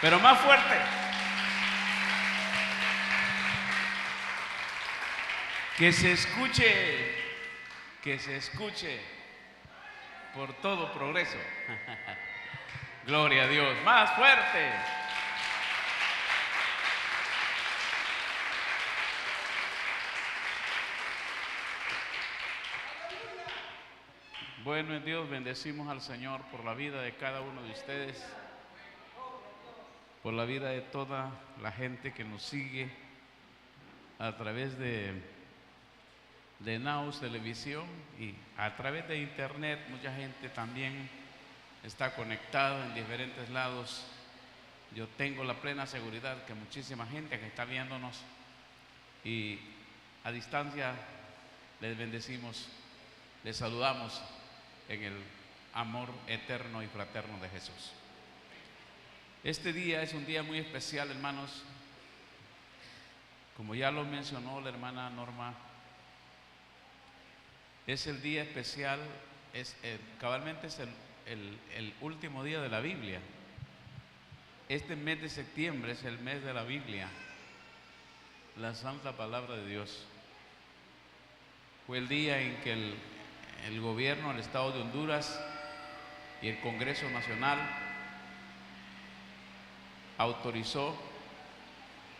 Pero más fuerte. Que se escuche por todo Progreso. Gloria a Dios. Más fuerte. Bueno, en Dios bendecimos al Señor por la vida de cada uno de ustedes, por la vida de toda la gente que nos sigue a través de Naus Televisión y a través de internet. Mucha gente también está conectada en diferentes lados. Yo tengo la plena seguridad que muchísima gente que está viéndonos y a distancia les bendecimos, les saludamos en el amor eterno y fraterno de Jesús. Este día es un día muy especial, hermanos. Como ya lo mencionó la hermana Norma, es el día especial, cabalmente es el último día de la Biblia. Este mes de septiembre es el mes de la Biblia, la santa palabra de Dios. Fue el día en que el gobierno del Estado de Honduras y el Congreso Nacional autorizó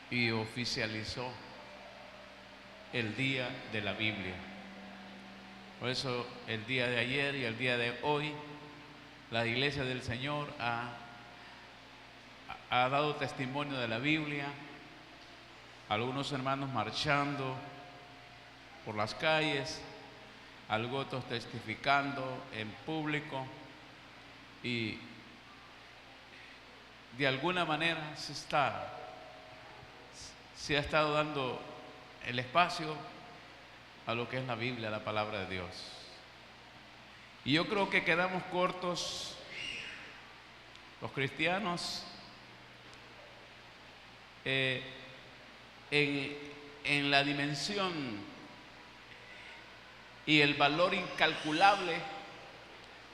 y oficializó el Día de la Biblia. Por eso el día de ayer y el día de hoy la Iglesia del Señor ha dado testimonio de la Biblia. Algunos hermanos marchando por las calles, algunos otros testificando en público, y de alguna manera se ha estado dando el espacio a lo que es la Biblia, la palabra de Dios. Y yo creo que quedamos cortos los cristianos en la dimensión y el valor incalculable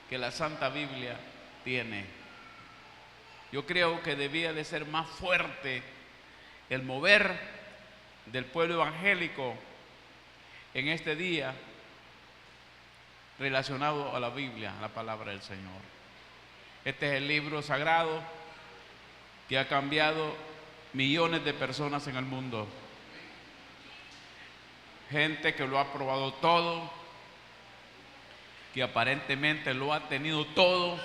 que la Santa Biblia tiene. Yo creo que debía de ser más fuerte el mover del pueblo evangélico en este día relacionado a la Biblia, a la palabra del Señor. Este es el libro sagrado que ha cambiado millones de personas en el mundo. Gente que lo ha probado todo, que aparentemente lo ha tenido todo,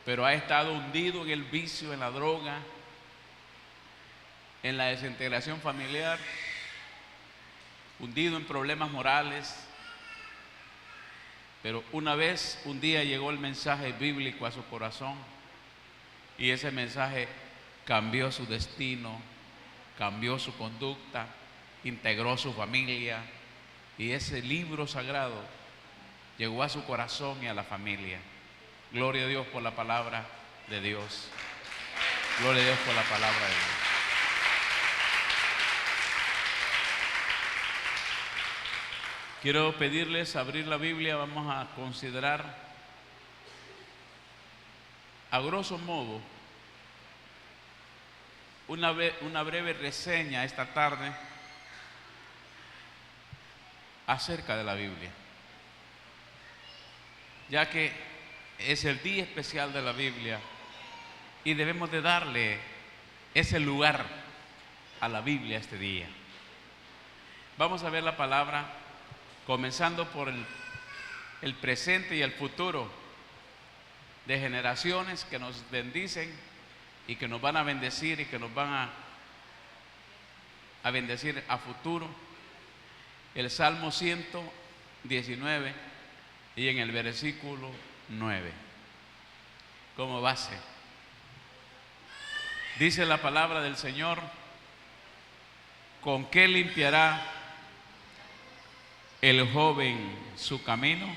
pero ha estado hundido en el vicio, en la droga, en la desintegración familiar, hundido en problemas morales. Pero un día llegó el mensaje bíblico a su corazón, y ese mensaje cambió su destino, cambió su conducta, integró su familia, y ese libro sagrado llegó a su corazón y a la familia. Gloria a Dios por la palabra de Dios. Gloria a Dios por la palabra de Dios. Quiero pedirles abrir la Biblia. Vamos a considerar a grosso modo una breve reseña esta tarde acerca de la Biblia, ya que es el día especial de la Biblia y debemos de darle ese lugar a la Biblia este día. Vamos a ver la palabra comenzando por el presente y el futuro de generaciones que nos bendicen y que nos van a bendecir y que nos van a bendecir a futuro. El Salmo 119 y en el versículo 9 como base. Dice la palabra del Señor: ¿con qué limpiará el joven su camino?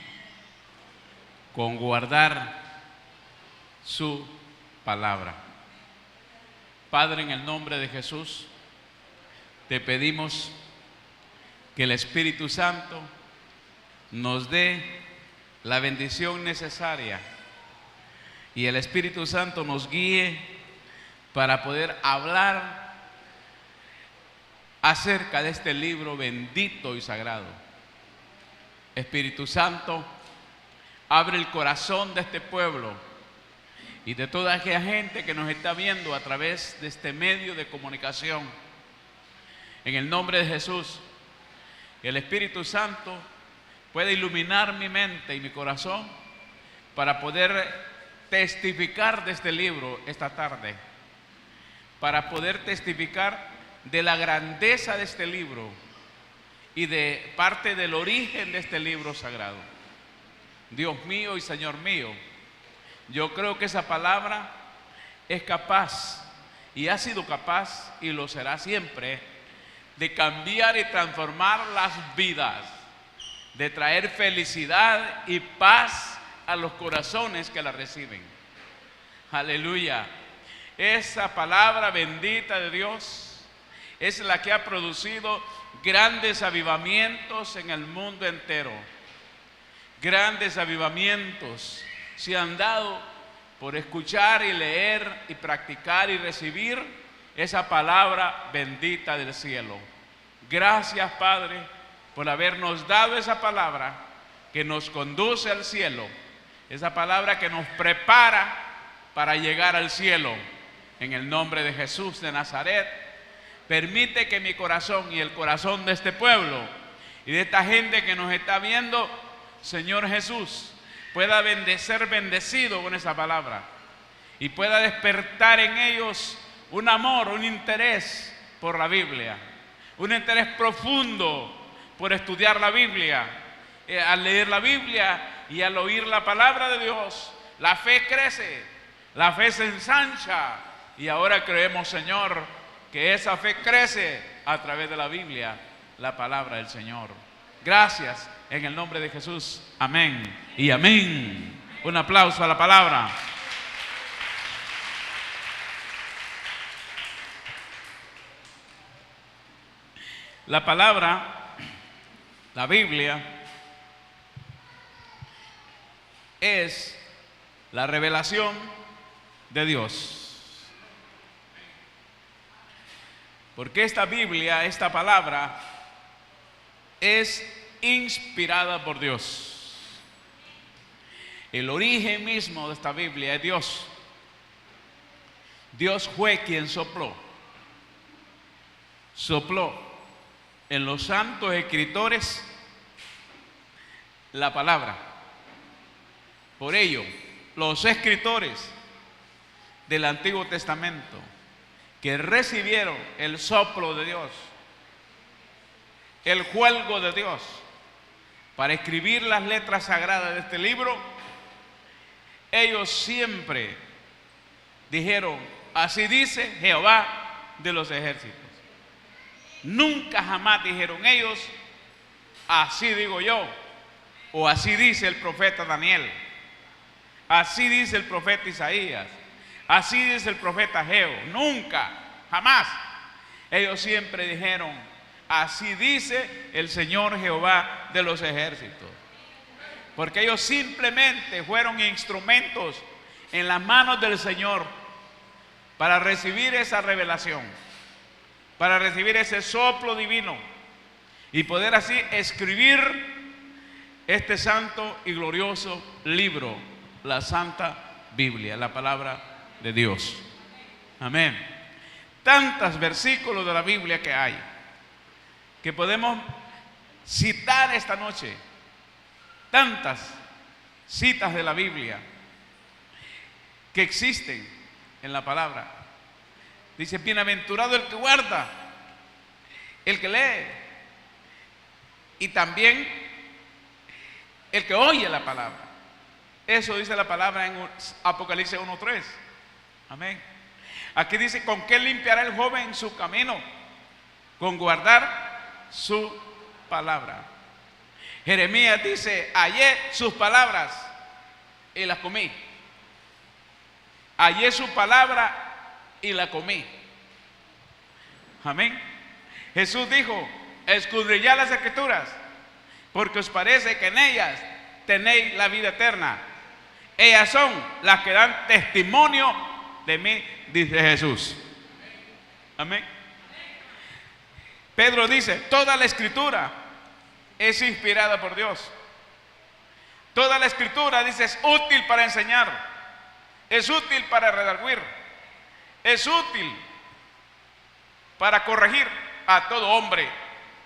Con guardar su palabra. Padre, en el nombre de Jesús, te pedimos que el Espíritu Santo nos dé la bendición necesaria y el Espíritu Santo nos guíe para poder hablar acerca de este libro bendito y sagrado. Espíritu Santo, abre el corazón de este pueblo y de toda aquella gente que nos está viendo a través de este medio de comunicación. En el nombre de Jesús, el Espíritu Santo puede iluminar mi mente y mi corazón para poder testificar de este libro esta tarde, para poder testificar de la grandeza de este libro y de parte del origen de este libro sagrado. Dios mío y Señor mío, yo creo que esa palabra es capaz y ha sido capaz y lo será siempre de cambiar y transformar las vidas, de traer felicidad y paz a los corazones que la reciben. Aleluya. Esa palabra bendita de Dios es la que ha producido grandes avivamientos en el mundo entero. Grandes avivamientos se han dado por escuchar y leer y practicar y recibir esa palabra bendita del cielo. Gracias, Padre, por habernos dado esa palabra que nos conduce al cielo, esa palabra que nos prepara para llegar al cielo. En el nombre de Jesús de Nazaret, permite que mi corazón y el corazón de este pueblo y de esta gente que nos está viendo, Señor Jesús, pueda ser bendecido con esa palabra y pueda despertar en ellos un amor, un interés por la Biblia, un interés profundo por estudiar la Biblia. Al leer la Biblia y al oír la palabra de Dios, la fe crece, la fe se ensancha y ahora creemos, Señor, que esa fe crece a través de la Biblia, la palabra del Señor. Gracias en el nombre de Jesús. Amén y amén. Un aplauso a la palabra. La palabra, la Biblia, es la revelación de Dios. Porque esta Biblia, esta palabra, es inspirada por Dios. El origen mismo de esta Biblia es Dios. Dios fue quien sopló en los santos escritores la palabra. Por ello, los escritores del Antiguo Testamento que recibieron el soplo de Dios, el juego de Dios, para escribir las letras sagradas de este libro, ellos siempre dijeron: así dice Jehová de los ejércitos. Nunca jamás dijeron ellos: así digo yo, o así dice el profeta Daniel, así dice el profeta Isaías, así dice el profeta Ageo. Nunca, jamás. Ellos siempre dijeron: así dice el Señor Jehová de los ejércitos. Porque ellos simplemente fueron instrumentos en las manos del Señor para recibir esa revelación, para recibir ese soplo divino y poder así escribir este santo y glorioso libro, la Santa Biblia, la palabra de Dios. Amén. Tantos versículos de la Biblia que hay, que podemos citar esta noche. Tantas citas de la Biblia que existen en la palabra. Dice: bienaventurado el que guarda, el que lee, y también el que oye la palabra. Eso dice la palabra en Apocalipsis 1:3. Amén. Aquí dice: ¿con qué limpiará el joven su camino? Con guardar su palabra. Jeremías dice: hallé sus palabras y las comí. Hallé su palabra y la comí. Amén. Jesús dijo: escudriñad las Escrituras, porque os parece que en ellas tenéis la vida eterna, Ellas son las que dan testimonio de mí, dice Jesús. Amén. Pedro dice, toda la escritura es inspirada por Dios. Toda la escritura, dice, es útil para enseñar, es útil para redarguir, es útil para corregir a todo hombre,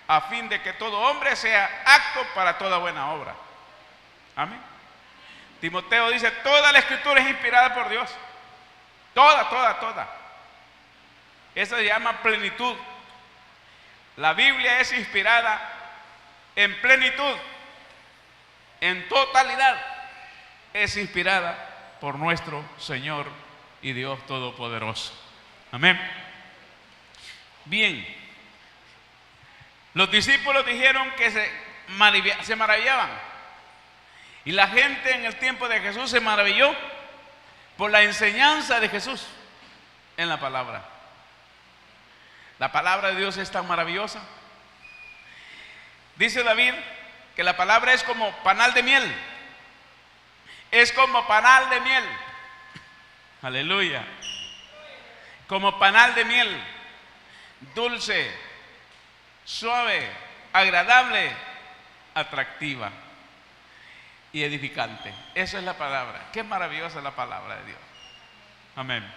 a fin de que todo hombre sea apto para toda buena obra. Amén. Timoteo dice, toda la escritura es inspirada por Dios. Toda. Eso se llama plenitud. La Biblia es inspirada en plenitud, en totalidad. Es inspirada por nuestro Señor y Dios Todopoderoso. Amén. Bien, los discípulos dijeron que se maravillaban. Y la gente en el tiempo de Jesús se maravilló por la enseñanza de Jesús en la palabra. La palabra de Dios es tan maravillosa. Dice David que la palabra es como panal de miel. Es como panal de miel. Aleluya. Como panal de miel. Dulce, suave, agradable, atractiva y edificante. Eso es la palabra. Qué maravillosa es la palabra de Dios. Amén.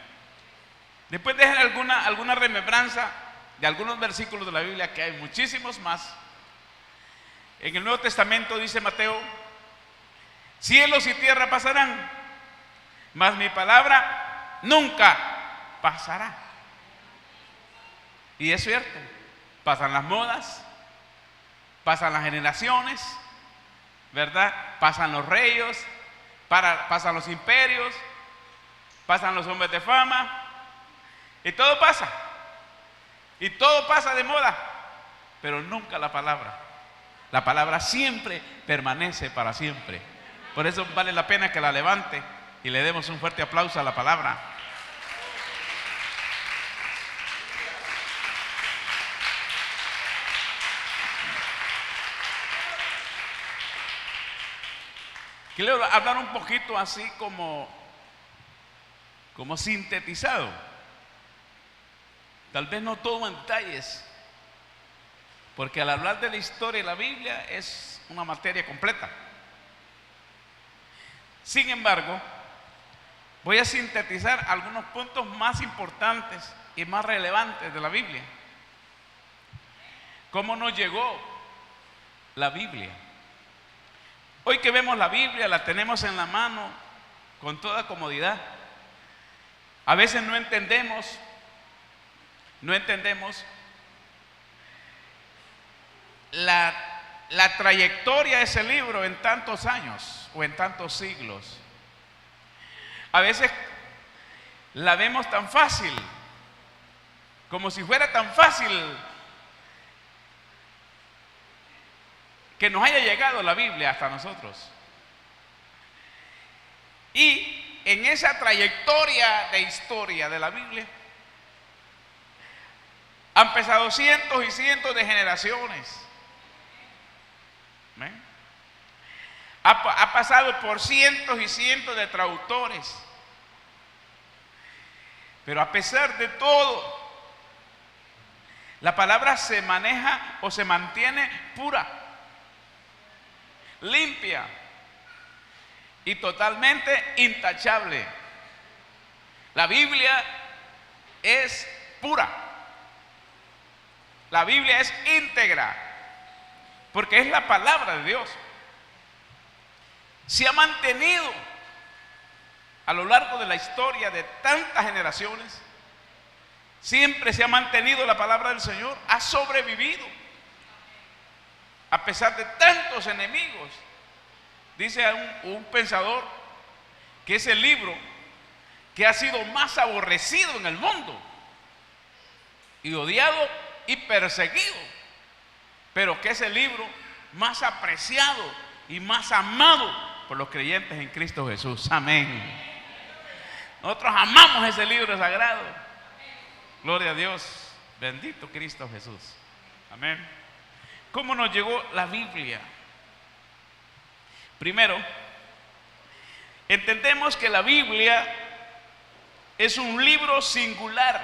Después dejen alguna remembranza de algunos versículos de la Biblia, que hay muchísimos más. En el Nuevo Testamento dice Mateo, cielos y tierra pasarán, mas mi palabra nunca pasará. Y es cierto, pasan las modas, pasan las generaciones, ¿verdad? Pasan los reyes, pasan los imperios, pasan los hombres de fama, y todo pasa. Y todo pasa de moda, pero nunca la palabra. La palabra siempre permanece para siempre. Por eso vale la pena que la levante y le demos un fuerte aplauso a la palabra. Quiero hablar un poquito así como sintetizado. Tal vez no todo en detalles, porque al hablar de la historia de la Biblia es una materia completa. Sin embargo, voy a sintetizar algunos puntos más importantes y más relevantes de la Biblia. ¿Cómo nos llegó la Biblia? Hoy que vemos la Biblia, la tenemos en la mano con toda comodidad. A veces no entendemos la trayectoria de ese libro en tantos años o en tantos siglos. A veces la vemos tan fácil, como si fuera tan fácil que nos haya llegado la Biblia hasta nosotros. Y en esa trayectoria de historia de la Biblia han pasado cientos y cientos de generaciones. ¿Ven? Ha pasado por cientos y cientos de traductores. Pero a pesar de todo, la palabra se maneja o se mantiene pura, limpia y totalmente intachable. La Biblia es pura. La Biblia es íntegra, porque es la palabra de Dios. Se ha mantenido a lo largo de la historia de tantas generaciones. Siempre se ha mantenido la palabra del Señor, ha sobrevivido a pesar de tantos enemigos. Dice un pensador que es el libro que ha sido más aborrecido en el mundo y odiado y perseguido, pero que es el libro más apreciado y más amado por los creyentes en Cristo Jesús. Amén. Nosotros amamos ese libro sagrado. Gloria a Dios. Bendito Cristo Jesús. Amén. ¿Cómo nos llegó la Biblia? Primero, Entendemos que la Biblia es un libro singular.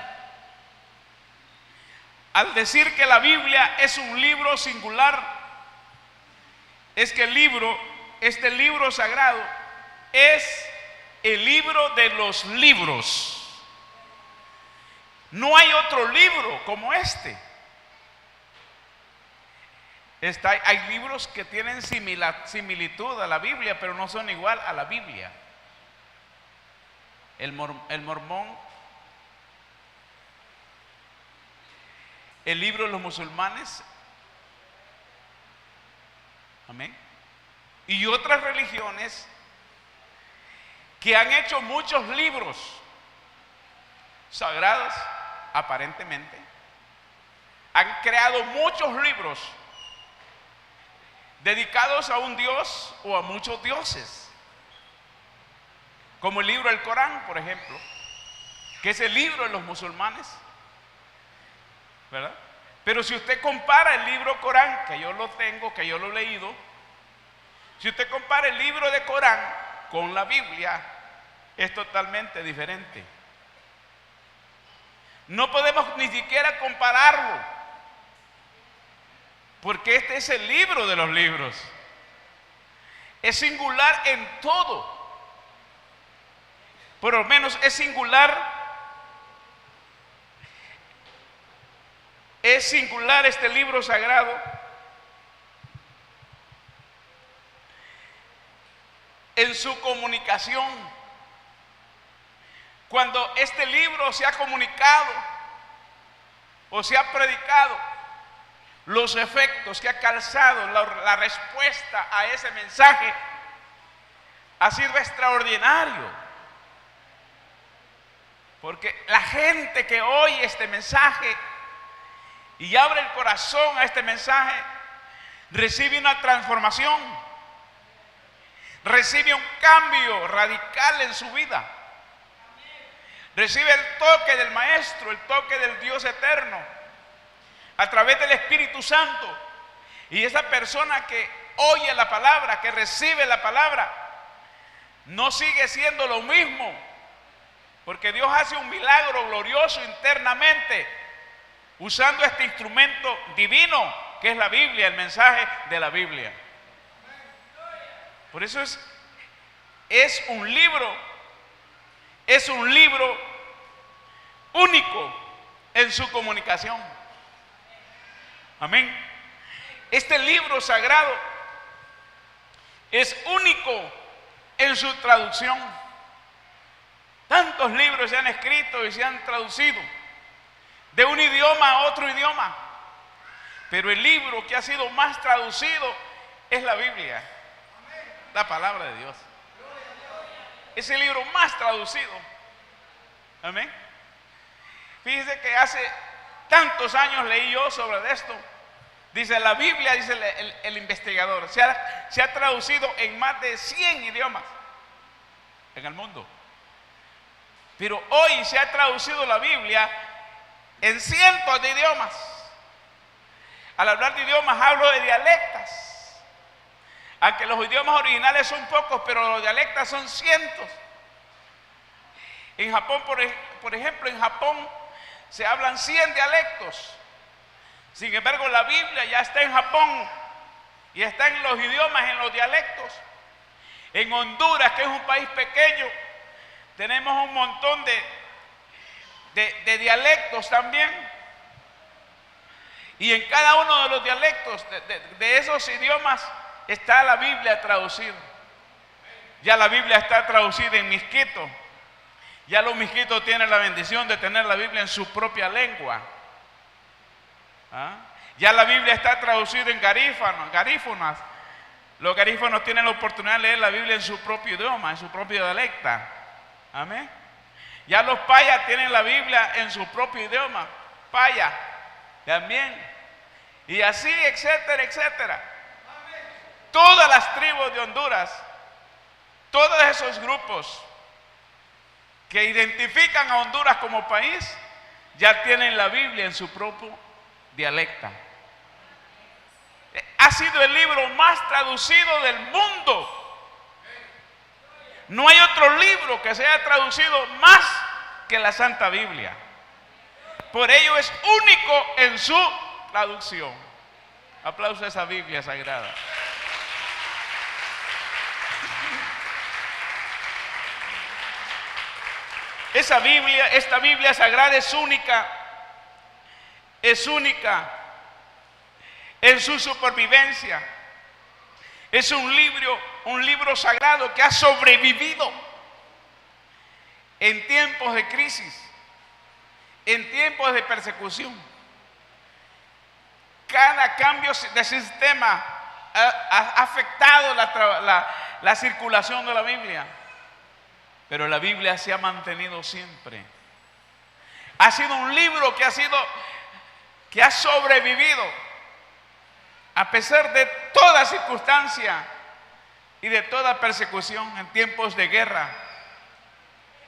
Al decir que la Biblia es un libro singular, es que este libro sagrado, es el libro de los libros. No hay otro libro como este. Hay libros que tienen similitud a la Biblia, pero no son igual a la Biblia. El Mormón, el libro de los musulmanes, amén, y otras religiones que han hecho muchos libros sagrados, aparentemente, han creado muchos libros dedicados a un dios o a muchos dioses, como el libro del Corán, por ejemplo, que es el libro de los musulmanes, ¿verdad? Pero si usted compara el libro Corán, que yo lo tengo, que yo lo he leído, si usted compara el libro de Corán con la Biblia, es totalmente diferente. No podemos ni siquiera compararlo, porque este es el libro de los libros. Es singular en todo. Por lo menos es singular. Es singular este libro sagrado en su comunicación. Cuando este libro se ha comunicado o se ha predicado, los efectos que ha causado, la respuesta a ese mensaje ha sido extraordinario. Porque la gente que oye este mensaje y abre el corazón a este mensaje, recibe una transformación, recibe un cambio radical en su vida, recibe el toque del Maestro, el toque del Dios eterno, a través del Espíritu Santo. Y esa persona que oye la palabra, que recibe la palabra, no sigue siendo lo mismo, porque Dios hace un milagro glorioso internamente, usando este instrumento divino que es la Biblia, el mensaje de la Biblia. Por eso es un libro único en su comunicación. Amén. Este libro sagrado es único en su traducción. Tantos libros se han escrito y se han traducido de un idioma a otro idioma, pero el libro que ha sido más traducido es la Biblia, la palabra de Dios. Es el libro más traducido. Amén. Fíjese que hace tantos años leí yo sobre esto. Dice la Biblia, dice el investigador, se ha traducido en más de 100 idiomas en el mundo. Pero hoy se ha traducido la Biblia en cientos de idiomas. Al hablar de idiomas hablo de dialectas. Aunque los idiomas originales son pocos, pero los dialectas son cientos. En Japón, por ejemplo, en Japón se hablan 100 dialectos. Sin embargo, la Biblia ya está en Japón y está en los idiomas, en los dialectos. En Honduras, que es un país pequeño, tenemos un montón de dialectos también. Y en cada uno de los dialectos de esos idiomas está la Biblia traducida. Ya la Biblia está traducida en misquito. Ya los misquitos tienen la bendición de tener la Biblia en su propia lengua. ¿Ah? Ya la Biblia está traducida en garífunas. Los garífunos tienen la oportunidad de leer la Biblia en su propio idioma, en su propio dialecto. Amén. Ya los payas tienen la Biblia en su propio idioma, paya también. Y así, etcétera, etcétera. Todas las tribus de Honduras, todos esos grupos que identifican a Honduras como país, ya tienen la Biblia en su propio dialecto. Ha sido el libro más traducido del mundo. No hay otro libro que se haya traducido más que la Santa Biblia. Por ello es único en su traducción. Aplauso a esa Biblia sagrada. Esta Biblia sagrada es única en su supervivencia. Es un libro sagrado que ha sobrevivido en tiempos de crisis, en tiempos de persecución. Cada cambio de sistema ha afectado la circulación de la Biblia, pero la Biblia se ha mantenido siempre. Ha sido un libro que ha sobrevivido a pesar de toda circunstancia y de toda persecución, en tiempos de guerra,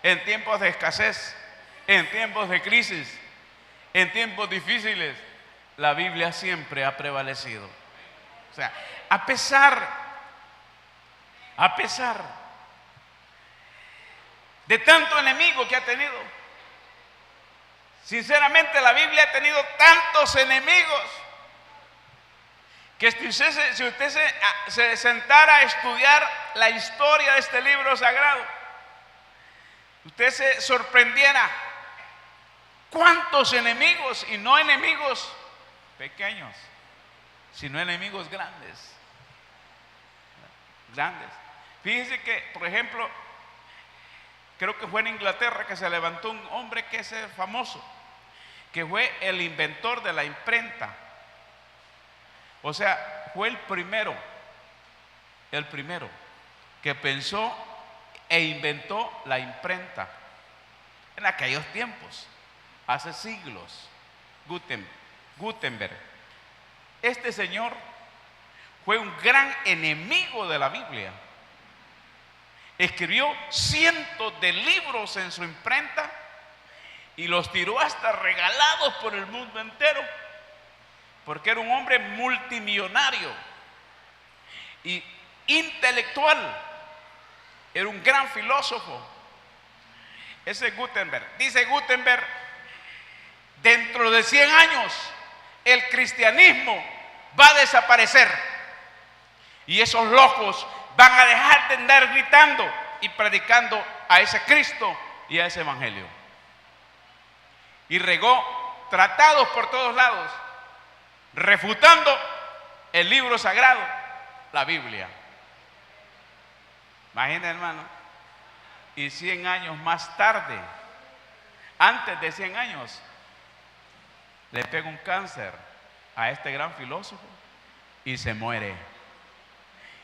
en tiempos de escasez, en tiempos de crisis, en tiempos difíciles. La Biblia siempre ha prevalecido. O sea, a pesar de tanto enemigo que ha tenido, sinceramente la Biblia ha tenido tantos enemigos que si usted se sentara a estudiar la historia de este libro sagrado, usted se sorprendiera cuántos enemigos, y no enemigos pequeños, sino enemigos grandes. Fíjense que, por ejemplo, creo que fue en Inglaterra que se levantó un hombre que es famoso, que fue el inventor de la imprenta. O sea, fue el primero que pensó e inventó la imprenta en aquellos tiempos, hace siglos. Gutenberg. Este señor fue un gran enemigo de la Biblia. Escribió cientos de libros en su imprenta y los tiró hasta regalados por el mundo entero, porque era un hombre multimillonario y intelectual. Era un gran filósofo. Ese Gutenberg. Dice Gutenberg: dentro de 100 años el cristianismo va a desaparecer y esos locos van a dejar de andar gritando y predicando a ese Cristo y a ese evangelio. Y regó tratados por todos lados, refutando el libro sagrado, la Biblia. Imagínense, hermano. Y 100 años más tarde, antes de 100 años, le pega un cáncer a este gran filósofo y se muere.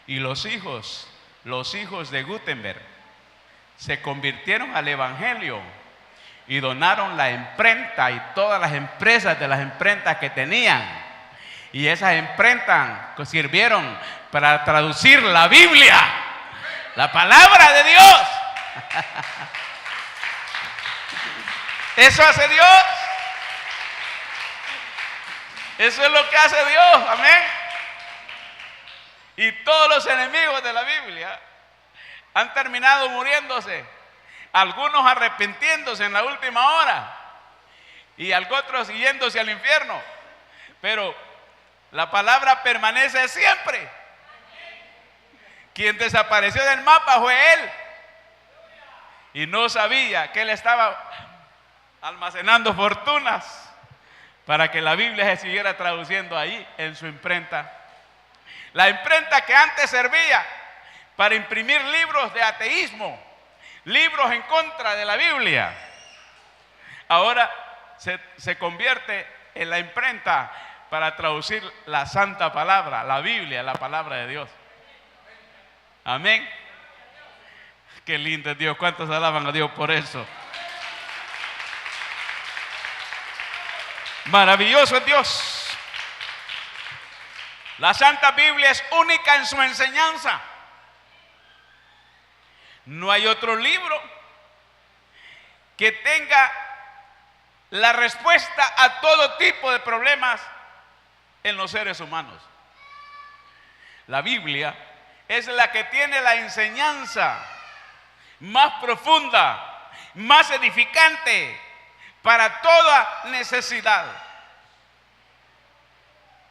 Y los hijos de Gutenberg se convirtieron al evangelio y donaron la imprenta y todas las empresas de las imprentas que tenían. Y esas imprentas sirvieron para traducir la Biblia, la palabra de Dios. Eso hace Dios. Eso es lo que hace Dios, amén. Y todos los enemigos de la Biblia han terminado muriéndose, algunos arrepintiéndose en la última hora y otros yéndose al infierno, pero la palabra permanece siempre. Quien desapareció del mapa fue él y no sabía que él estaba almacenando fortunas para que la Biblia se siguiera traduciendo ahí en su imprenta. La imprenta que antes servía para imprimir libros de ateísmo, libros en contra de la Biblia, ahora se convierte en la imprenta para traducir la santa palabra, la Biblia, la palabra de Dios. Amén. Qué lindo es Dios. ¿Cuántos alaban a Dios por eso? Maravilloso es Dios. La Santa Biblia es única en su enseñanza. No hay otro libro que tenga la respuesta a todo tipo de problemas en los seres humanos. La Biblia es la que tiene la enseñanza más profunda, más edificante para toda necesidad.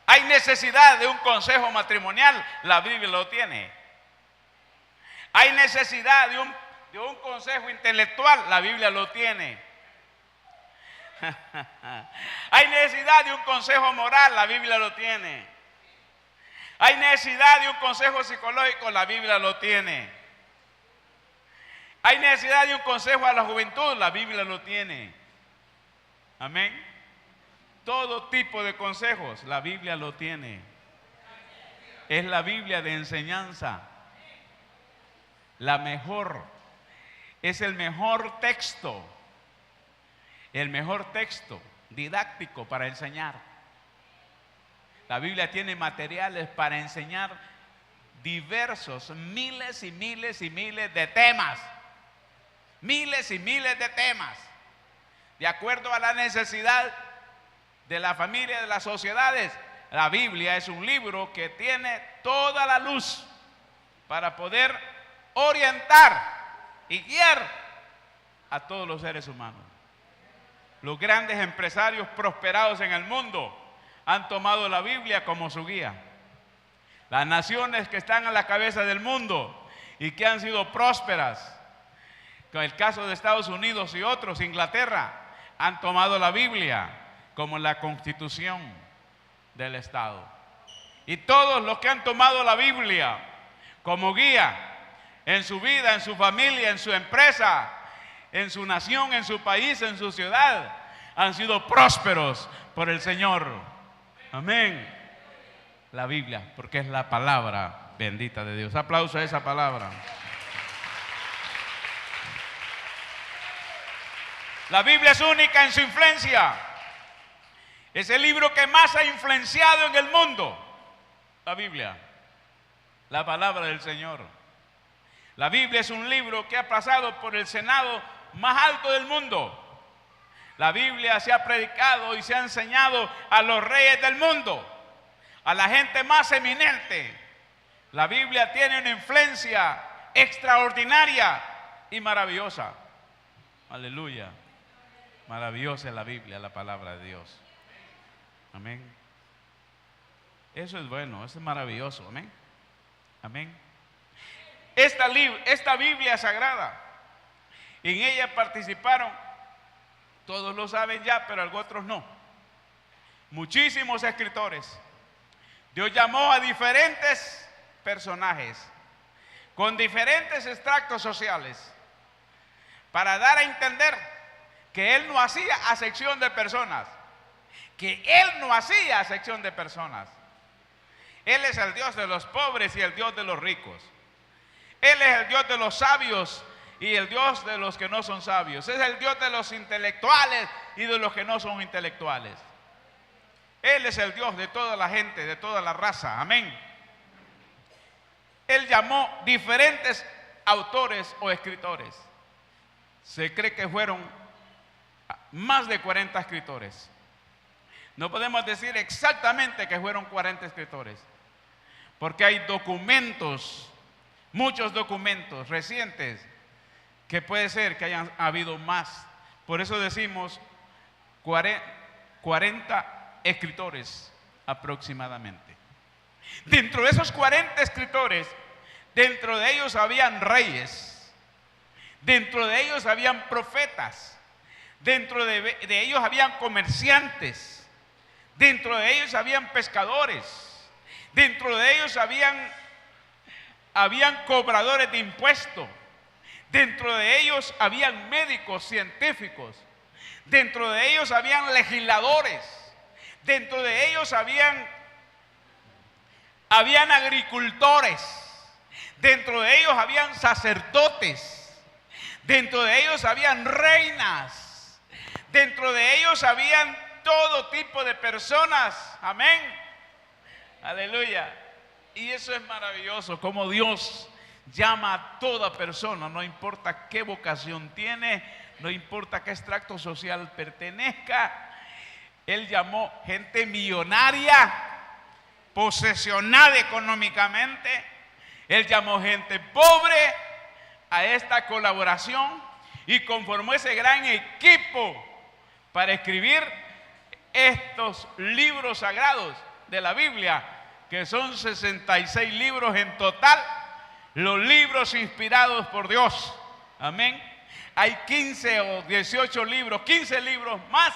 Hay necesidad de un consejo matrimonial, la Biblia lo tiene. Hay necesidad de un consejo intelectual, la Biblia lo tiene. Hay necesidad de un consejo moral, la Biblia lo tiene. Hay necesidad de un consejo psicológico, la Biblia lo tiene. Hay necesidad de un consejo a la juventud, la Biblia lo tiene. Amén. Todo tipo de consejos, la Biblia lo tiene. Es la Biblia de enseñanza. La mejor. Es el mejor texto. El mejor texto didáctico para enseñar. La Biblia tiene materiales para enseñar diversos, miles y miles y miles de temas. Miles y miles de temas. De acuerdo a la necesidad de la familia, de las sociedades. La Biblia es un libro que tiene toda la luz para poder orientar y guiar a todos los seres humanos. Los grandes empresarios prosperados en el mundo han tomado la Biblia como su guía. Las naciones que están a la cabeza del mundo y que han sido prósperas, con el caso de Estados Unidos y otros, Inglaterra, han tomado la Biblia como la constitución del Estado. Y todos los que han tomado la Biblia como guía en su vida, en su familia, en su empresa, en su nación, en su país, en su ciudad, han sido prósperos por el Señor. Amén. La Biblia, porque es la palabra bendita de Dios. Aplauso a esa palabra. La Biblia es única en su influencia. Es el libro que más ha influenciado en el mundo. La Biblia, la palabra del Señor. La Biblia es un libro que ha pasado por el Senado más alto del mundo. La Biblia se ha predicado y se ha enseñado a los reyes del mundo, a la gente más eminente. La Biblia tiene una influencia extraordinaria y maravillosa. Aleluya. Maravillosa es la Biblia, la palabra de Dios. Amén. Eso es bueno, eso es maravilloso. Amén. Amén. Esta Biblia sagrada, en ella participaron, todos lo saben ya, pero otros no, muchísimos escritores. Dios llamó a diferentes personajes con diferentes extractos sociales para dar a entender que Él no hacía acepción de personas, que Él no hacía acepción de personas. Él es el Dios de los pobres y el Dios de los ricos. Él es el Dios de los sabios y el Dios de los que no son sabios. Es el Dios de los intelectuales y de los que no son intelectuales. Él es el Dios de toda la gente, de toda la raza. Amén. Él llamó diferentes autores o escritores. Se cree que fueron más de 40 escritores. No podemos decir exactamente que fueron 40 escritores, porque hay documentos, muchos documentos recientes, que puede ser que hayan habido más. Por eso decimos 40 escritores aproximadamente. Dentro de esos 40 escritores, dentro de ellos habían reyes, dentro de ellos habían profetas, dentro de ellos habían comerciantes, dentro de ellos habían pescadores, dentro de ellos habían cobradores de impuestos, dentro de ellos habían médicos científicos, dentro de ellos habían legisladores, dentro de ellos habían agricultores, dentro de ellos habían sacerdotes, dentro de ellos habían reinas, dentro de ellos habían todo tipo de personas. Amén. Aleluya. Y eso es maravilloso, como Dios llama a toda persona, no importa qué vocación tiene, no importa qué extracto social pertenezca. Él llamó gente millonaria, posesionada económicamente. Él llamó gente pobre, a esta colaboración y conformó ese gran equipo para escribir estos libros sagrados de la Biblia, que son 66 libros en total, los libros inspirados por Dios. Amén. Hay 15 o 18 libros, 15 libros más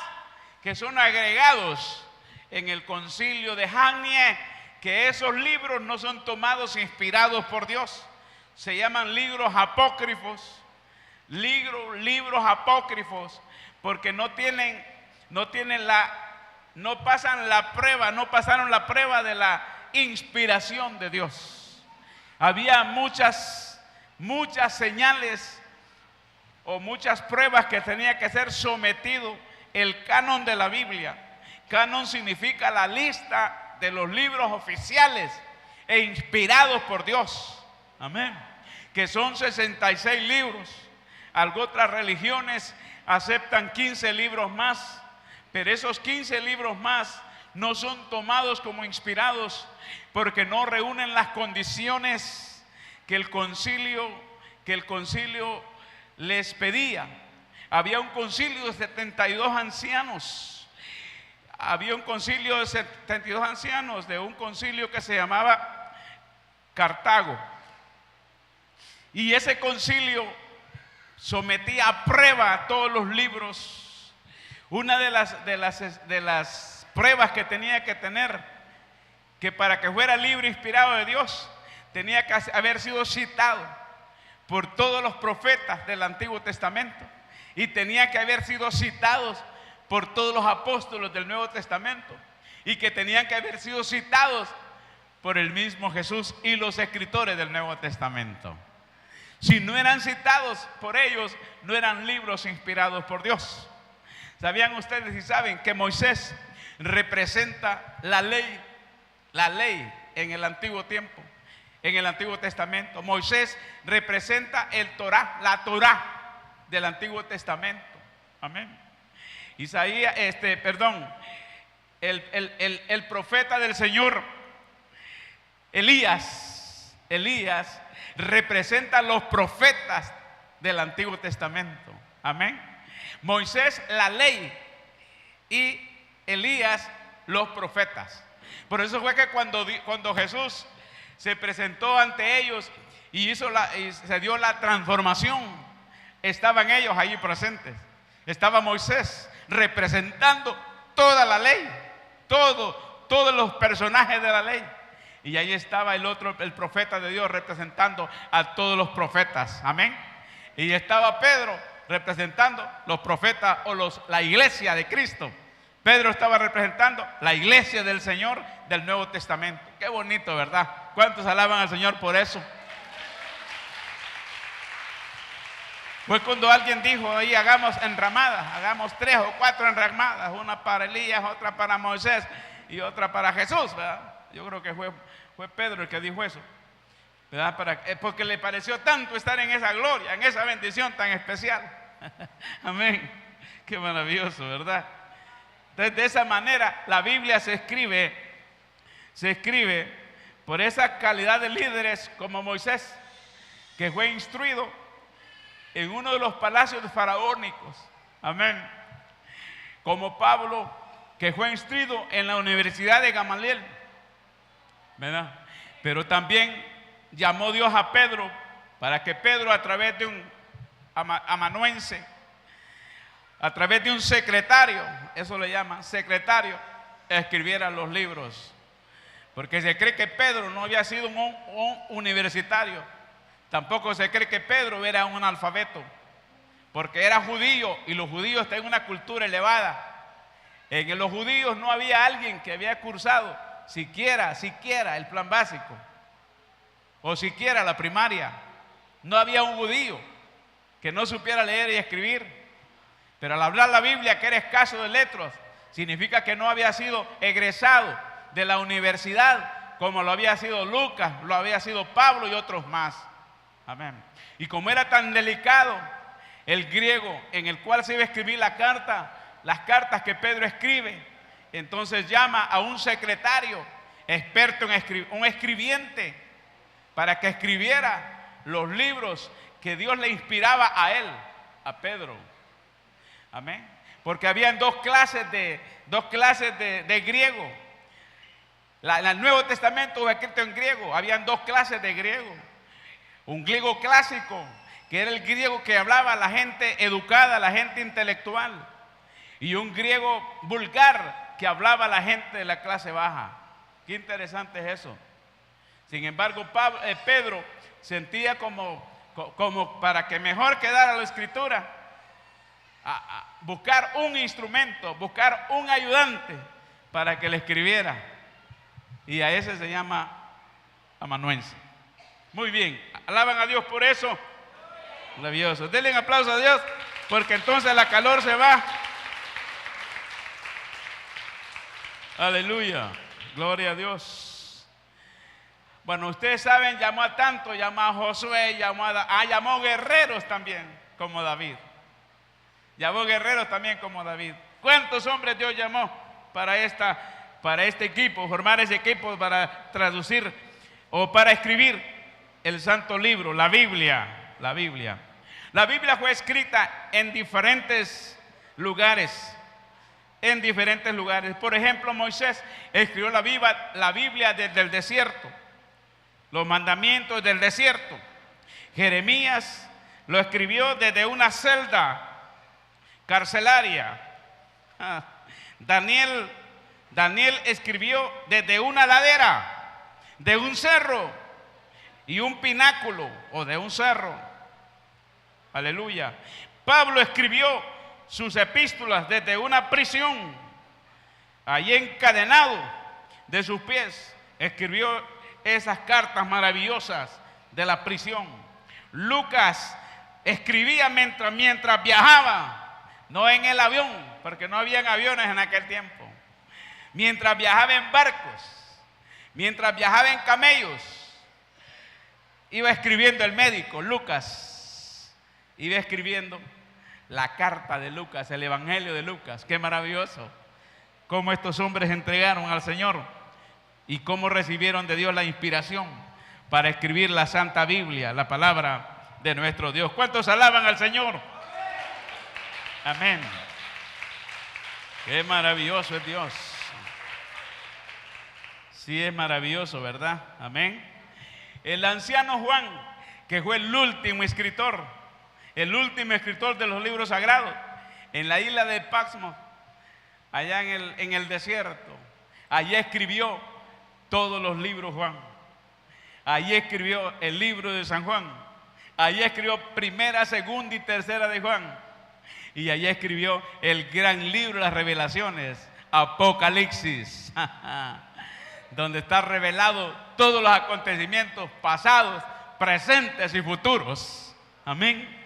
que son agregados en el concilio de Jamnia, que esos libros no son tomados inspirados por Dios. Se llaman libros apócrifos, libros apócrifos, porque no pasaron la prueba de la inspiración de Dios. Había muchas señales o muchas pruebas que tenía que ser sometido el canon de la Biblia. Canon significa la lista de los libros oficiales e inspirados por Dios. Amén. Que son 66 libros. Algunas otras religiones aceptan 15 libros más, pero esos 15 libros más no son tomados como inspirados porque no reúnen las condiciones que el concilio les pedía. Había un concilio de 72 ancianos. Había un concilio de 72 ancianos de un concilio que se llamaba Cartago. Y ese concilio sometía a prueba todos los libros. Una de las pruebas que tenía que tener, que para que fuera libro inspirado de Dios, tenía que haber sido citado por todos los profetas del Antiguo Testamento y tenía que haber sido citados por todos los apóstoles del Nuevo Testamento y que tenían que haber sido citados por el mismo Jesús y los escritores del Nuevo Testamento. Si no eran citados por ellos, no eran libros inspirados por Dios. ¿Sabían ustedes y saben que Moisés representa la ley en el antiguo tiempo, en el Antiguo Testamento? Moisés representa la Torá del Antiguo Testamento. Amén. El profeta del Señor, Elías representa los profetas del Antiguo Testamento. Amén. Moisés, la ley, y Elías, los profetas. Por eso fue que cuando Jesús se presentó ante ellos y se dio la transformación, estaban ellos allí presentes. Estaba Moisés representando toda la ley, todos los personajes de la ley. Y ahí estaba el profeta de Dios representando a todos los profetas. Amén. Y estaba Pedro representando los profetas la iglesia de Cristo. Pedro estaba representando la iglesia del Señor del Nuevo Testamento. Qué bonito, ¿verdad? ¿Cuántos alaban al Señor por eso? Fue cuando alguien dijo ahí, hagamos enramadas, hagamos 3 o 4 enramadas, una para Elías, otra para Moisés y otra para Jesús, ¿verdad? Yo creo que fue Pedro el que dijo eso, ¿verdad? Porque le pareció tanto estar en esa gloria, en esa bendición tan especial. Amén. Qué maravilloso, ¿verdad? Entonces, de esa manera la Biblia se escribe por esa calidad de líderes como Moisés, que fue instruido en uno de los palacios faraónicos. Amén. Como Pablo, que fue instruido en la Universidad de Gamaliel, ¿verdad? Pero también llamó Dios a Pedro para que Pedro, a través de un amanuense, a través de un secretario, eso le llaman secretario, escribiera los libros. Porque se cree que Pedro no había sido un universitario. Tampoco se cree que Pedro era un analfabeto, porque era judío y los judíos tienen una cultura elevada. En los judíos no había alguien que había cursado siquiera el plan básico o siquiera la primaria. No había un judío que no supiera leer y escribir. Pero al hablar la Biblia que era escaso de letras, significa que no había sido egresado de la universidad como lo había sido Lucas, lo había sido Pablo y otros más. Amén. Y como era tan delicado el griego en el cual se iba a escribir las cartas que Pedro escribe, entonces llama a un secretario experto en un escribiente, para que escribiera los libros que Dios le inspiraba a él, a Pedro. Amén. Porque habían dos clases de griego. El Nuevo Testamento fue escrito en griego. Habían dos clases de griego. Un griego clásico, que era el griego que hablaba la gente educada, la gente intelectual. Y un griego vulgar, que hablaba la gente de la clase baja. Qué interesante es eso. Sin embargo, Pedro sentía como para que mejor quedara la escritura, a buscar un instrumento, buscar un ayudante para que le escribiera. Y a ese se llama amanuense. Muy bien, alaban a Dios por eso. Maravilloso. Denle un aplauso a Dios, porque entonces la calor se va. Aleluya, gloria a Dios. Bueno, ustedes saben, llamó a tanto, llamó a Josué, llamó guerreros también, como David. Llamó guerreros también como David. ¿Cuántos hombres Dios llamó para este equipo, formar ese equipo para traducir o para escribir el santo libro, la Biblia? La Biblia. La Biblia fue escrita en diferentes lugares. En diferentes lugares. Por ejemplo, Moisés escribió la Biblia desde el desierto. Los mandamientos del desierto. Jeremías lo escribió desde una celda carcelaria. Daniel escribió desde una ladera, de un cerro y un pináculo, o de un cerro. Aleluya. Pablo escribió sus epístolas desde una prisión, allí encadenado de sus pies. Escribió esas cartas maravillosas de la prisión. Lucas escribía mientras viajaba, no en el avión, porque no habían aviones en aquel tiempo. Mientras viajaba en barcos, mientras viajaba en camellos, iba escribiendo el médico, Lucas, iba escribiendo la carta de Lucas, el evangelio de Lucas. Qué maravilloso, cómo estos hombres entregaron al Señor y cómo recibieron de Dios la inspiración para escribir la Santa Biblia, la palabra de nuestro Dios. ¿Cuántos alaban al Señor? Amén. Qué maravilloso es Dios. Sí, es maravilloso, ¿verdad? Amén. El anciano Juan, que fue el último escritor de los libros sagrados, en la isla de Patmos, allá en el desierto. Allí escribió todos los libros Juan. Allí escribió el libro de San Juan. Allí escribió primera, segunda y tercera de Juan. Y allí escribió el gran libro de las revelaciones, Apocalipsis, donde está revelado todos los acontecimientos pasados, presentes y futuros. Amén.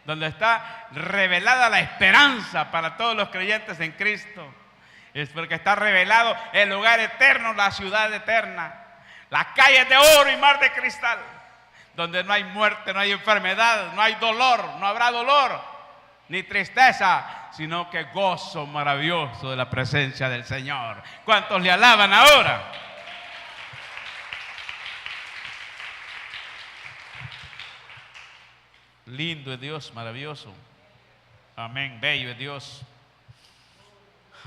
Donde está revelada la esperanza para todos los creyentes en Cristo. Es porque está revelado el lugar eterno, la ciudad eterna, las calles de oro y mar de cristal, donde no hay muerte, no hay enfermedad, no hay dolor, no habrá dolor ni tristeza, sino que gozo maravilloso de la presencia del Señor. ¿Cuántos le alaban ahora? Lindo es Dios, maravilloso. Amén, bello es Dios.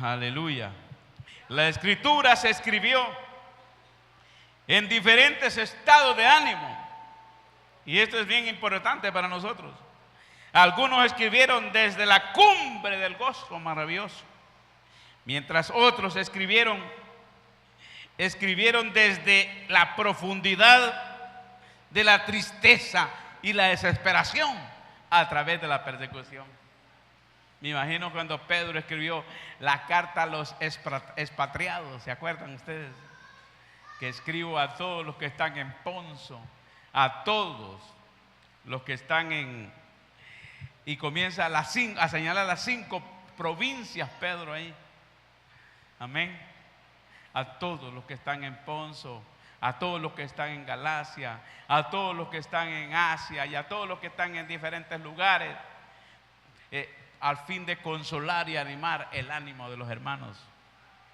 Aleluya. La escritura se escribió en diferentes estados de ánimo. Y esto es bien importante para nosotros. Algunos escribieron desde la cumbre del gozo maravilloso, mientras otros escribieron desde la profundidad de la tristeza y la desesperación a través de la persecución. Me imagino cuando Pedro escribió la carta a los expatriados, ¿se acuerdan ustedes? Que escribo a todos los que están en Ponzo, a todos los que están y comienza a señalar las 5 provincias, Pedro ahí. Amén. A todos los que están en Ponzo, a todos los que están en Galacia, a todos los que están en Asia y a todos los que están en diferentes lugares, al fin de consolar y animar el ánimo de los hermanos,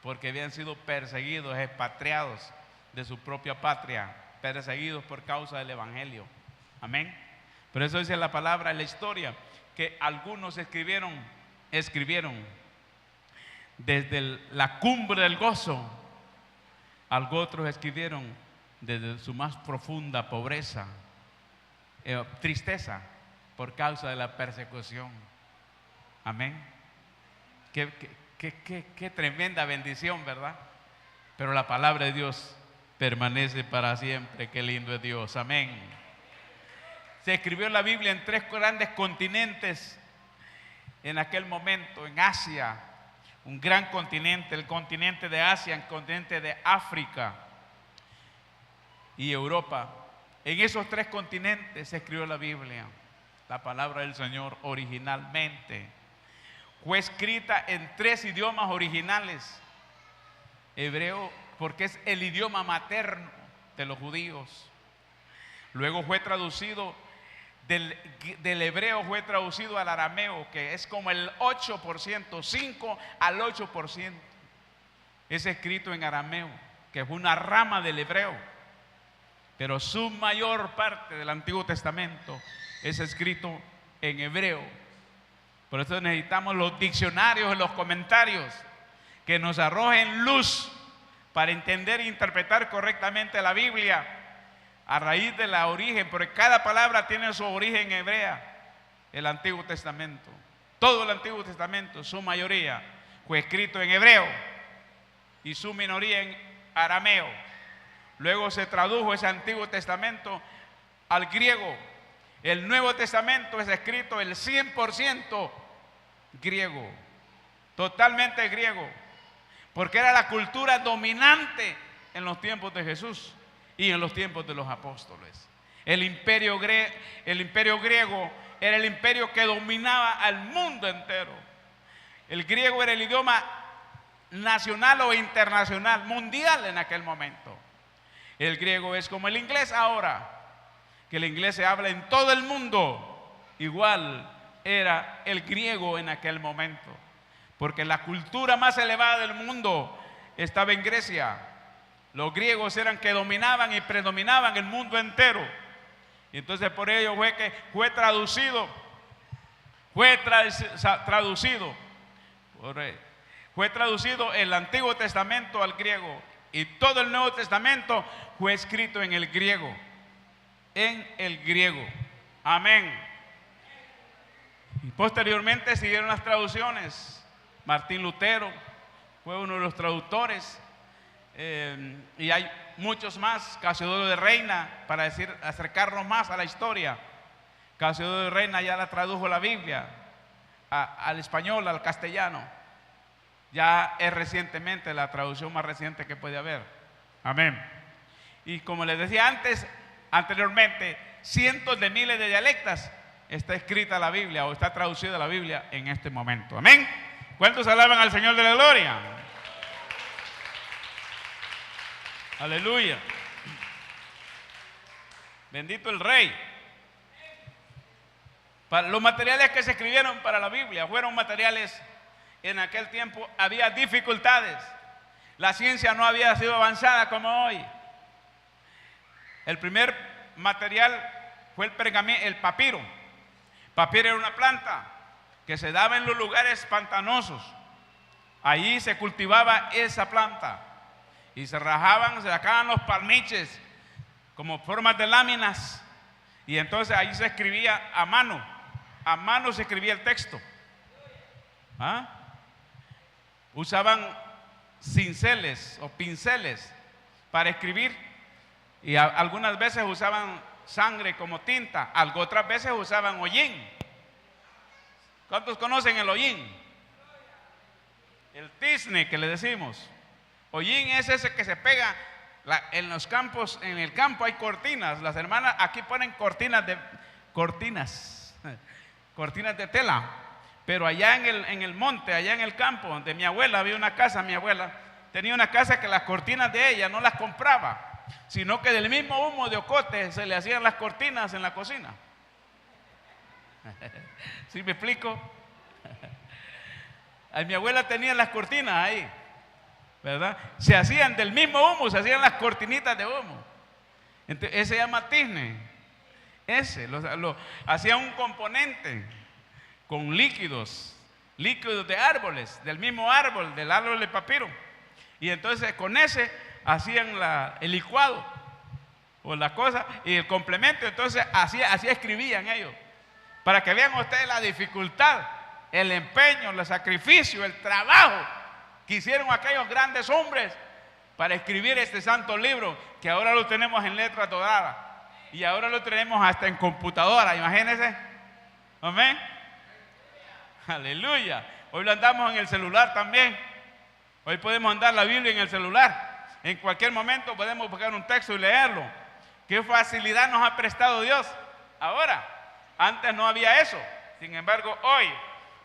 porque habían sido perseguidos, expatriados de su propia patria, perseguidos por causa del Evangelio. Amén. Por eso dice la palabra en la historia que algunos escribieron desde la cumbre del gozo, otros escribieron desde su más profunda pobreza, tristeza por causa de la persecución. Amén. Qué tremenda bendición, ¿verdad? Pero la palabra de Dios permanece para siempre. Qué lindo es Dios. Amén. Se escribió la Biblia en 3 grandes continentes en aquel momento. En Asia, un gran continente, el continente de Asia, el continente de África y Europa. En esos 3 continentes se escribió la Biblia, la palabra del Señor originalmente. Fue escrita en 3 idiomas originales. Hebreo, porque es el idioma materno de los judíos. Luego fue traducido del hebreo, fue traducido al arameo, que es como el 8%, 5 al 8%. Es escrito en arameo, que es una rama del hebreo. Pero su mayor parte del Antiguo Testamento es escrito en hebreo. Por eso necesitamos los diccionarios y los comentarios que nos arrojen luz para entender e interpretar correctamente la Biblia a raíz de la origen, porque cada palabra tiene su origen hebrea. El Antiguo Testamento, todo el Antiguo Testamento, su mayoría fue escrito en hebreo y su minoría en arameo. Luego se tradujo ese Antiguo Testamento al griego. El Nuevo Testamento es escrito el 100% griego, totalmente griego, porque era la cultura dominante en los tiempos de Jesús y en los tiempos de los apóstoles. El imperio griego era el imperio que dominaba al mundo entero. El griego era el idioma nacional o internacional, mundial en aquel momento. El griego es como el inglés ahora, que el inglés se habla en todo el mundo. Igual era el griego en aquel momento, porque la cultura más elevada del mundo estaba en Grecia. Los griegos eran que dominaban y predominaban el mundo entero. Y entonces por ello fue que fue traducido el Antiguo Testamento al griego, y todo el Nuevo Testamento fue escrito en el griego. Amén. Y posteriormente siguieron las traducciones. Martín Lutero fue uno de los traductores, y hay muchos más. Casiodoro de Reina, para acercarnos más a la historia. Casiodoro de Reina ya la tradujo la Biblia al español, al castellano. Ya es recientemente la traducción más reciente que puede haber. Amén. Y como les decía anteriormente, cientos de miles de dialectos está escrita la Biblia o está traducida la Biblia en este momento. Amén. ¿Cuántos alaban al Señor de la gloria? Aleluya. Bendito el Rey. Los materiales que se escribieron para la Biblia fueron materiales. En aquel tiempo había dificultades. La ciencia no había sido avanzada como hoy. El primer material fue el papiro. Papiro era una planta que se daba en los lugares pantanosos. Allí se cultivaba esa planta y se sacaban los palmiches como formas de láminas, y entonces ahí se escribía a mano se escribía el texto. Usaban cinceles o pinceles para escribir, y algunas veces usaban sangre como tinta, otras veces usaban hollín. ¿Cuántos conocen el hollín? El tizne que le decimos. Hollín es ese que se pega en los campos. En el campo hay cortinas. Las hermanas aquí ponen cortinas de tela. Pero allá en el monte, allá en el campo, donde mi abuela había una casa, mi abuela tenía una casa que las cortinas de ella no las compraba, sino que del mismo humo de ocote se le hacían las cortinas en la cocina. ¿Sí me explico? Mi abuela tenía las cortinas ahí, ¿verdad? Se hacían del mismo humo, se hacían las cortinitas de humo. Entonces, ese se llama tizne. hacían un componente con líquidos de árboles, del mismo árbol, del árbol de papiro. Y entonces con ese hacían el licuado o la cosa y el complemento. Entonces así escribían ellos, para que vean ustedes la dificultad, el empeño, el sacrificio, el trabajo que hicieron aquellos grandes hombres para escribir este santo libro, que ahora lo tenemos en letra dorada y ahora lo tenemos hasta en computadora, imagínense. Amén. Aleluya. Hoy lo andamos en el celular también. Hoy podemos andar la Biblia en el celular. En cualquier momento podemos buscar un texto y leerlo. Qué facilidad nos ha prestado Dios. Ahora, antes no había eso. Sin embargo, hoy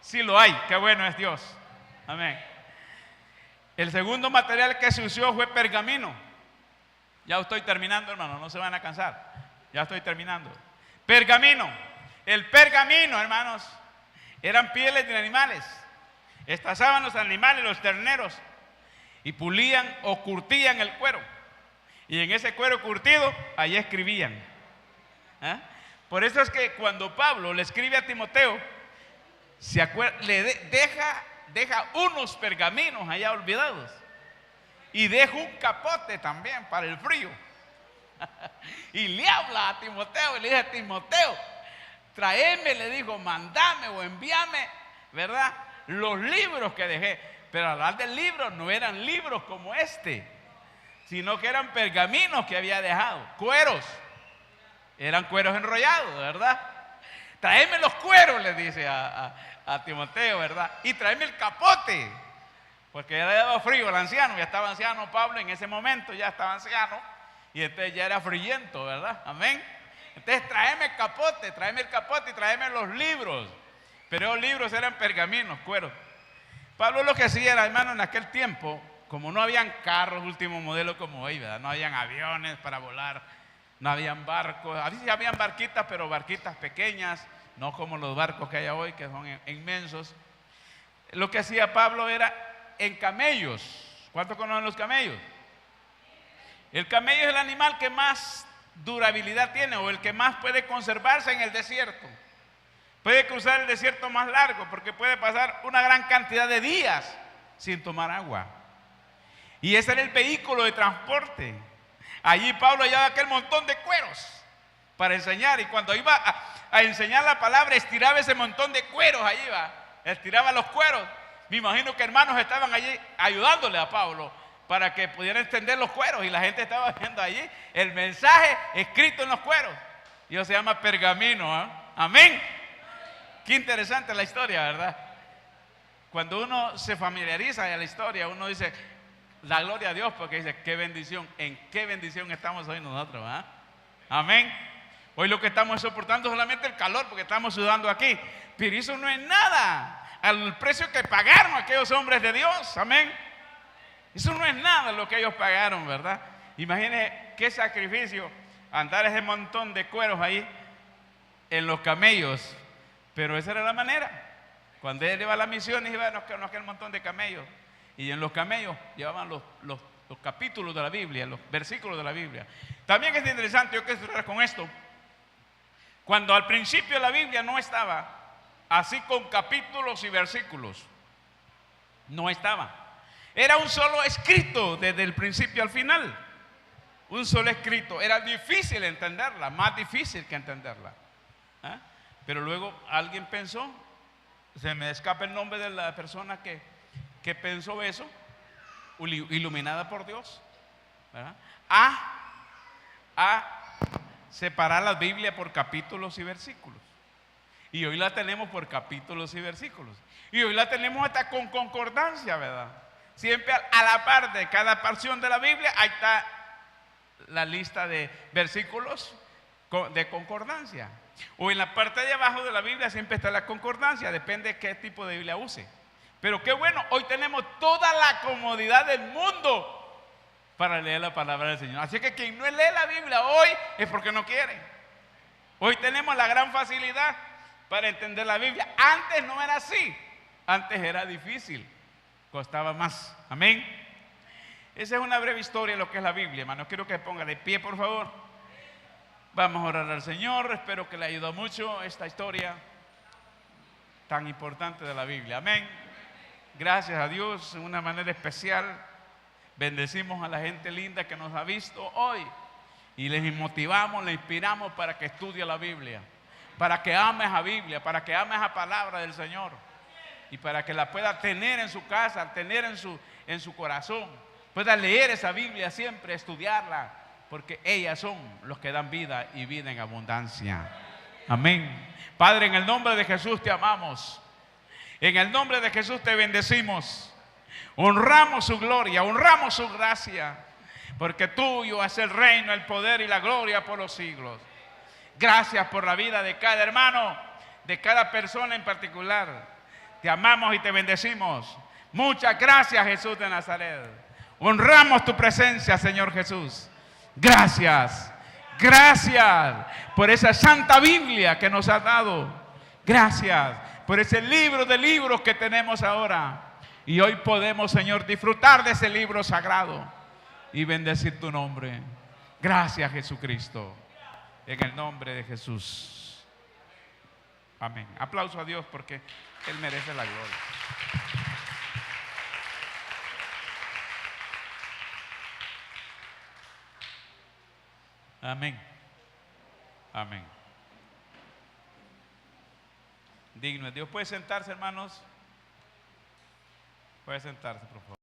sí lo hay. Qué bueno es Dios. Amén. El segundo material que se usó fue pergamino. Ya estoy terminando, hermano, no se van a cansar. Ya estoy terminando. Pergamino. El pergamino, hermanos, eran pieles de animales. Estazaban los animales, los terneros, y pulían o curtían el cuero. Y en ese cuero curtido, allí escribían. ¿Ah? Por eso es que cuando Pablo le escribe a Timoteo, deja unos pergaminos allá olvidados. Y deja un capote también para el frío. Y le habla a Timoteo y le dice: Timoteo, tráeme, le dijo, mandame o envíame, ¿verdad?, los libros que dejé. Pero al hablar del libro, no eran libros como este, sino que eran pergaminos que había dejado, cueros. Eran cueros enrollados, ¿verdad? Tráeme los cueros, le dice a Timoteo, ¿verdad? Y tráeme el capote, porque ya le daba frío al anciano. Ya estaba anciano Pablo en ese momento, ya estaba anciano, y entonces ya era friento, ¿verdad? Amén. Entonces tráeme el capote y tráeme los libros. Pero los libros eran pergaminos, cueros. Pablo lo que hacía era, hermano, en aquel tiempo, como no habían carros último modelo como hoy, ¿verdad? No habían aviones para volar, no habían barcos. Sí habían barquitas, pero barquitas pequeñas, no como los barcos que hay hoy, que son inmensos. Lo que hacía Pablo era en camellos. ¿Cuántos conocen los camellos? El camello es el animal que más durabilidad tiene, o el que más puede conservarse en el desierto. Puede cruzar el desierto más largo, porque puede pasar una gran cantidad de días sin tomar agua. Y ese era el vehículo de transporte. Allí Pablo llevaba aquel montón de cueros para enseñar, y cuando iba a enseñar la palabra, estiraba ese montón de cueros. Allí va, estiraba los cueros. Me imagino que hermanos estaban allí ayudándole a Pablo para que pudiera extender los cueros, y la gente estaba viendo allí el mensaje escrito en los cueros. Y eso se llama pergamino, ¿eh? Amén. Qué interesante la historia, ¿verdad? Cuando uno se familiariza de la historia, uno dice, la gloria a Dios, porque dice, qué bendición, en qué bendición estamos hoy nosotros, ¿verdad? Amén. Hoy lo que estamos soportando es solamente el calor, porque estamos sudando aquí, pero eso no es nada al precio que pagaron aquellos hombres de Dios. Amén. Eso no es nada lo que ellos pagaron, ¿verdad? Imagínense qué sacrificio andar ese montón de cueros ahí en los camellos. Pero esa era la manera. Cuando él iba a la misión, iba en aquel montón de camellos. Y en los camellos llevaban los capítulos de la Biblia, los versículos de la Biblia. También es interesante, yo quiero cerrar con esto. Cuando al principio la Biblia no estaba así con capítulos y versículos, no estaba. Era un solo escrito desde el principio al final. Un solo escrito. Era difícil entenderla, más difícil que entenderla. ¿Ah? Pero luego alguien pensó, se me escapa el nombre de la persona que pensó eso, iluminada por Dios, ¿verdad? A separar la Biblia por capítulos y versículos. Y hoy la tenemos por capítulos y versículos. Y hoy la tenemos hasta con concordancia, ¿verdad? Siempre a la par de cada porción de la Biblia, ahí está la lista de versículos de concordancia. O en la parte de abajo de la Biblia siempre está la concordancia, depende de qué tipo de Biblia use. Pero qué bueno, hoy tenemos toda la comodidad del mundo para leer la palabra del Señor. Así que quien no lee la Biblia hoy es porque no quiere. Hoy tenemos la gran facilidad para entender la Biblia. Antes no era así, antes era difícil, costaba más. Amén. Esa es una breve historia de lo que es la Biblia, hermano. Quiero que ponga de pie, por favor. Vamos a orar al Señor. Espero que le ayudó mucho esta historia tan importante de la Biblia. Amén. Gracias a Dios, de una manera especial. Bendecimos a la gente linda que nos ha visto hoy y les motivamos, les inspiramos para que estudie la Biblia, para que ames a Biblia, para que ames la palabra del Señor y para que la pueda tener en su casa, tener en su corazón, pueda leer esa Biblia siempre, estudiarla, porque ellas son los que dan vida y vida en abundancia. Amén. Padre, en el nombre de Jesús te amamos. En el nombre de Jesús te bendecimos. Honramos su gloria, honramos su gracia, porque tuyo es el reino, el poder y la gloria por los siglos. Gracias por la vida de cada hermano, de cada persona en particular. Te amamos y te bendecimos. Muchas gracias, Jesús de Nazaret. Honramos tu presencia, Señor Jesús. Gracias, gracias por esa santa Biblia que nos has dado. Gracias por ese libro de libros que tenemos ahora. Y hoy podemos, Señor, disfrutar de ese libro sagrado y bendecir tu nombre. Gracias, Jesucristo. En el nombre de Jesús. Amén. Aplauso a Dios porque Él merece la gloria. Amén. Amén. Digno es Dios. ¿Puede sentarse, hermanos? Puede sentarse, por favor.